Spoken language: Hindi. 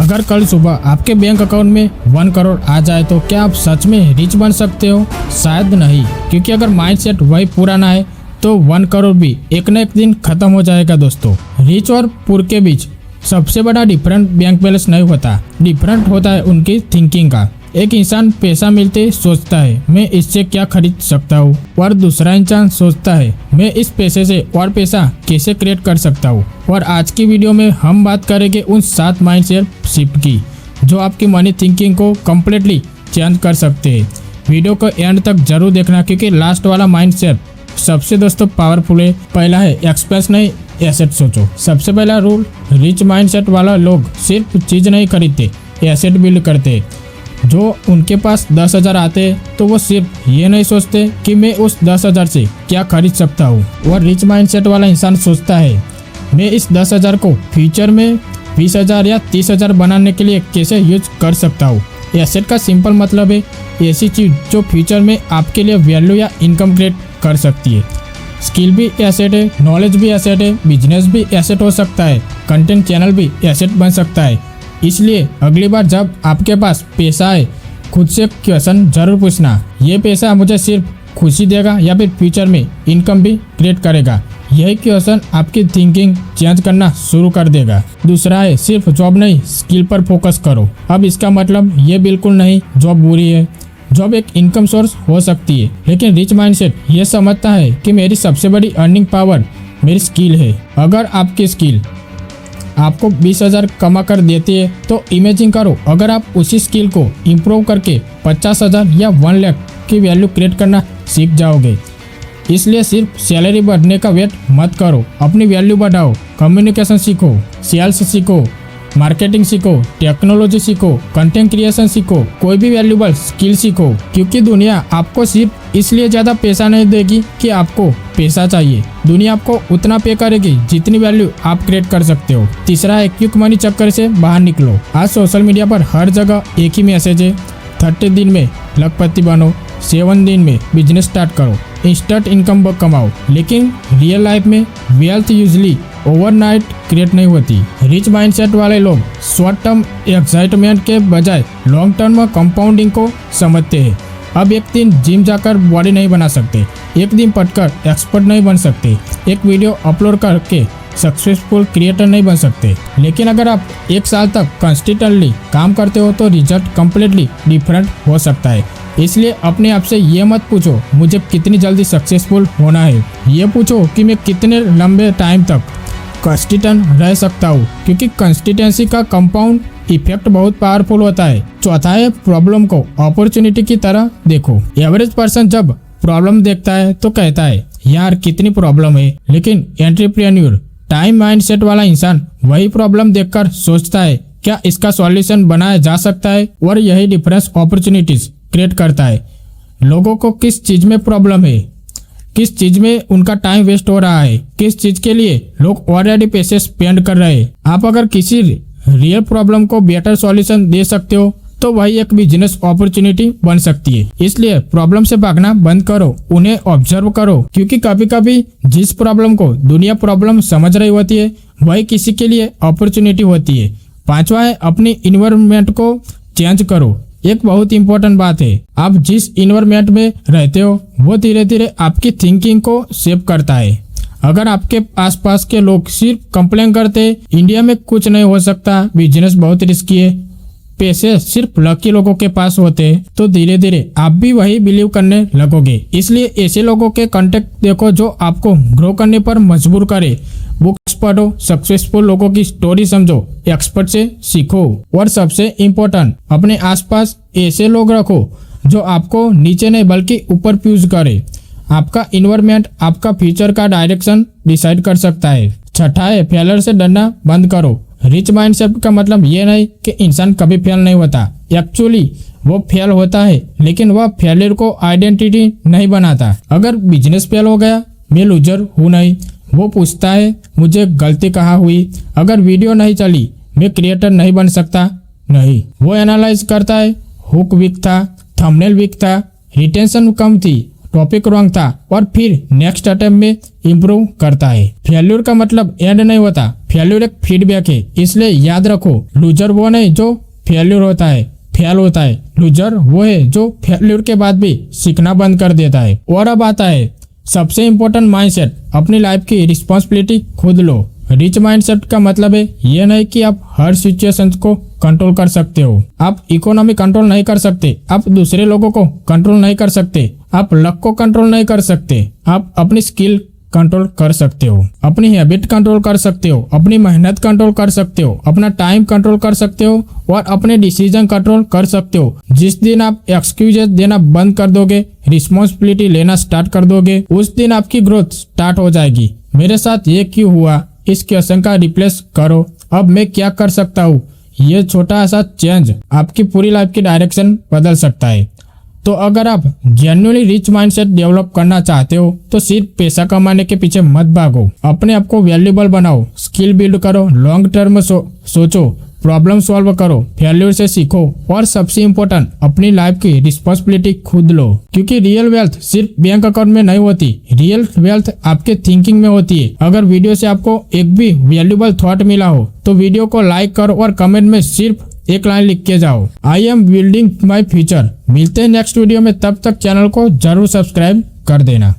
अगर कल सुबह आपके बैंक अकाउंट में 1 करोड़ आ जाए तो क्या आप सच में रिच बन सकते हो? शायद नहीं, क्योंकि अगर माइंडसेट वही पुराना है तो 1 करोड़ भी एक न एक दिन खत्म हो जाएगा। दोस्तों, रिच और पुअर के बीच सबसे बड़ा डिफरेंट बैंक बैलेंस नहीं होता, डिफरेंट होता है उनकी थिंकिंग का। एक इंसान पैसा मिलते ही सोचता है मैं इससे क्या खरीद सकता हूँ, और दूसरा इंसान सोचता है मैं इस पैसे से और पैसा कैसे क्रिएट कर सकता हूँ। और आज की वीडियो में हम बात करेंगे उन 7 माइंडसेट शिफ्ट की जो आपकी मनी थिंकिंग को कम्प्लीटली चेंज कर सकते हैं। वीडियो को एंड तक जरूर देखना, क्योंकि लास्ट वाला माइंडसेट सबसे दोस्तों पावरफुल है। पहला है एक्सपेंस नहीं एसेट सोचो। सबसे पहला रूल, रिच माइंडसेट वाला लोग सिर्फ चीज नहीं खरीदते, एसेट बिल्ड करते। जो उनके पास 10,000 आते हैं तो वो सिर्फ ये नहीं सोचते कि मैं उस 10,000 से क्या खरीद सकता हूँ। और रिच माइंडसेट वाला इंसान सोचता है मैं इस 10,000 को फ्यूचर में 20,000 या 30,000 बनाने के लिए कैसे यूज कर सकता हूँ। एसेट का सिंपल मतलब है ऐसी चीज जो फ्यूचर में आपके लिए वैल्यू या इनकम क्रिएट कर सकती है। स्किल भी एसेट है, नॉलेज भी एसेट है, बिजनेस भी एसेट हो सकता है, कंटेंट चैनल भी एसेट बन सकता है। इसलिए अगली बार जब आपके पास पैसा आए खुद से क्वेश्चन जरूर पूछना, ये पैसा मुझे सिर्फ खुशी देगा या फिर फ्यूचर में इनकम भी क्रिएट करेगा। यही क्वेश्चन आपकी थिंकिंग चेंज करना शुरू कर देगा। दूसरा है सिर्फ जॉब नहीं स्किल पर फोकस करो। अब इसका मतलब ये बिल्कुल नहीं जॉब बुरी है, जॉब एक इनकम सोर्स हो सकती है, लेकिन रिच माइंडसेट ये समझता है कि मेरी सबसे बड़ी अर्निंग पावर मेरी स्किल है। अगर आपकी स्किल आपको 20,000 कमा कर देती है तो इमेजिन करो अगर आप उसी स्किल को इम्प्रूव करके 50,000 या 1 लाख की वैल्यू क्रिएट करना सीख जाओगे। इसलिए सिर्फ सैलरी बढ़ने का वेट मत करो, अपनी वैल्यू बढ़ाओ। कम्युनिकेशन सीखो, सेल्स सीखो, मार्केटिंग सीखो, टेक्नोलॉजी सीखो, कंटेंट क्रिएशन सीखो, कोई भी वैल्यूबल स्किल सीखो, क्योंकि दुनिया आपको सिर्फ इसलिए ज्यादा पैसा नहीं देगी कि आपको पैसा चाहिए, दुनिया आपको उतना पे करेगी जितनी वैल्यू आप क्रिएट कर सकते हो। तीसरा है क्विक मनी चक्कर से बाहर निकलो। आज सोशल मीडिया पर हर जगह एक ही मैसेज है, 30 दिन में लखपति बनो, 7 दिन में बिजनेस स्टार्ट करो, इंस्टेंट इनकम कमाओ। लेकिन रियल लाइफ में वेल्थ यूजली ओवरनाइट क्रिएट नहीं होती। रिच माइंडसेट वाले लोग शॉर्ट टर्म एक्साइटमेंट के बजाय लॉन्ग टर्म कंपाउंडिंग को समझते हैं। अब एक दिन जिम जाकर बॉडी नहीं बना सकते, एक दिन पढ़कर एक्सपर्ट नहीं बन सकते, एक वीडियो अपलोड करके सक्सेसफुल क्रिएटर नहीं बन सकते। लेकिन अगर आप 1 साल तक कंसिस्टेंटली काम करते हो तो रिजल्ट कम्प्लीटली डिफरेंट हो सकता है। इसलिए अपने आप से ये मत पूछो मुझे कितनी जल्दी सक्सेसफुल होना है, ये पूछो कि मैं कितने लंबे टाइम तक कंसिस्टेंट रह सकता हूँ, क्योंकि कंसिस्टेंसी का कंपाउंड इफेक्ट बहुत पावरफुल होता है। चौथा है प्रॉब्लम को अपॉर्चुनिटी की तरह देखो। एवरेज पर्सन जब प्रॉब्लम देखता है तो कहता है यार कितनी प्रॉब्लम है, लेकिन एंटरप्रेन्योर टाइम माइंडसेट वाला इंसान वही प्रॉब्लम देखकर सोचता है क्या इसका सॉल्यूशन बनाया जा सकता है, और यही डिफरेंस अपॉर्चुनिटीज क्रिएट करता है। लोगों को किस चीज में प्रॉब्लम है, किस चीज में उनका टाइम वेस्ट हो रहा है, किस चीज के लिए लोग ऑलरेडी पैसे स्पेंड कर रहे हैं। आप अगर किसी रियल प्रॉब्लम को बेटर सॉल्यूशन दे सकते हो तो वही एक बिजनेस अपॉर्चुनिटी बन सकती है। इसलिए प्रॉब्लम से भागना बंद करो, उन्हें ऑब्जर्व करो, क्योंकि कभी कभी जिस प्रॉब्लम को दुनिया प्रॉब्लम समझ रही होती है वही किसी के लिए अपॉर्चुनिटी होती है। 5वां है अपनी इन्वायरमेंट को चेंज करो। एक बहुत इंपॉर्टेंट बात है, आप जिस इन्वायरमेंट में रहते हो वो धीरे धीरे आपकी थिंकिंग को शेप करता है। अगर आपके आसपास के लोग सिर्फ कंप्लेन करते इंडिया में कुछ नहीं हो सकता, बिजनेस बहुत रिस्की है, पैसे सिर्फ लकी लोगों के पास होते हैं, तो धीरे धीरे आप भी वही बिलीव करने लगोगे। इसलिए ऐसे लोगों के कांटेक्ट देखो जो आपको ग्रो करने पर मजबूर करे। बुक्स पढ़ो, सक्सेसफुल लोगों की स्टोरी समझो, एक्सपर्ट से सीखो, और सबसे इम्पोर्टेंट अपने आसपास ऐसे लोग रखो जो आपको नीचे नहीं बल्कि ऊपर पुश करे। आपका इन्वायरमेंट आपका फ्यूचर का डायरेक्शन डिसाइड कर सकता है। छठा है फेलियर से डरना बंद करो। रिच माइंडसेट का मतलब ये नहीं कि इंसान कभी फेल नहीं होता, एक्चुअली वो फेल होता है, लेकिन वह फेलियर को आइडेंटिटी नहीं बनाता। अगर बिजनेस फेल हो गया मैं लूजर हूँ नहीं, वो पूछता है मुझे गलती कहाँ हुई। अगर वीडियो नहीं चली मैं क्रिएटर नहीं बन सकता नहीं, वो एनालाइज करता है हुक वीक था, थंबनेल वीक था, रिटेंशन कम थी, टॉपिक रॉन्ग था और फिर नेक्स्ट अटेम्प्ट में इम्प्रूव करता है। फेल्यूर का मतलब एंड नहीं होता, फेल्यूर एक फीडबैक है। इसलिए याद रखो, लूजर वो नहीं जो फेल्यूर होता है, फेल होता है। लूजर वो है जो फेल्यूर के बाद भी सीखना बंद कर देता है। और अब आता है सबसे इम्पोर्टेंट माइंडसेट, अपनी लाइफ की रिस्पॉन्सिबिलिटी खुद लो। रिच माइंडसेट का मतलब है ये नहीं कि आप हर सिचुएशन को कंट्रोल कर सकते हो। आप इकोनॉमी कंट्रोल नहीं कर सकते, आप दूसरे लोगों को कंट्रोल नहीं कर सकते, आप लक को कंट्रोल नहीं कर सकते। आप अपनी स्किल कंट्रोल कर सकते हो, अपनी हैबिट कंट्रोल कर सकते हो, अपनी मेहनत कंट्रोल कर सकते हो, अपना टाइम कंट्रोल कर सकते हो और अपने डिसीजन कंट्रोल कर सकते हो। जिस दिन आप एक्सक्यूजेस देना बंद कर दोगे, रिस्पॉन्सिबिलिटी लेना स्टार्ट कर दोगे, उस दिन आपकी ग्रोथ स्टार्ट हो जाएगी। मेरे साथ ये क्यों हुआ, इस क्वेश्चन का रिप्लेस करो, अब मैं क्या कर सकता हूँ। ये छोटा सा चेंज आपकी पूरी लाइफ की डायरेक्शन बदल सकता है। तो अगर आप जेन्युइनली रिच माइंडसेट डेवलप करना चाहते हो तो सिर्फ पैसा कमाने के पीछे मत भागो, अपने आप को वैल्यूएबल बनाओ, स्किल बिल्ड करो, लॉन्ग टर्म सोचो, प्रॉब्लम सॉल्व करो, फेल्यूर से सीखो और सबसे इम्पोर्टेंट अपनी लाइफ की रिस्पॉन्सिबिलिटी खुद लो। क्योंकि रियल वेल्थ सिर्फ बैंक अकाउंट में नहीं होती, रियल वेल्थ आपके थिंकिंग में होती है। अगर वीडियो से आपको एक भी वैल्यूएबल थॉट मिला हो तो वीडियो को लाइक करो और कमेंट में सिर्फ एक लाइन लिख के जाओ, I am building my future. मिलते हैं नेक्स्ट वीडियो में, तब तक चैनल को जरूर सब्सक्राइब कर देना।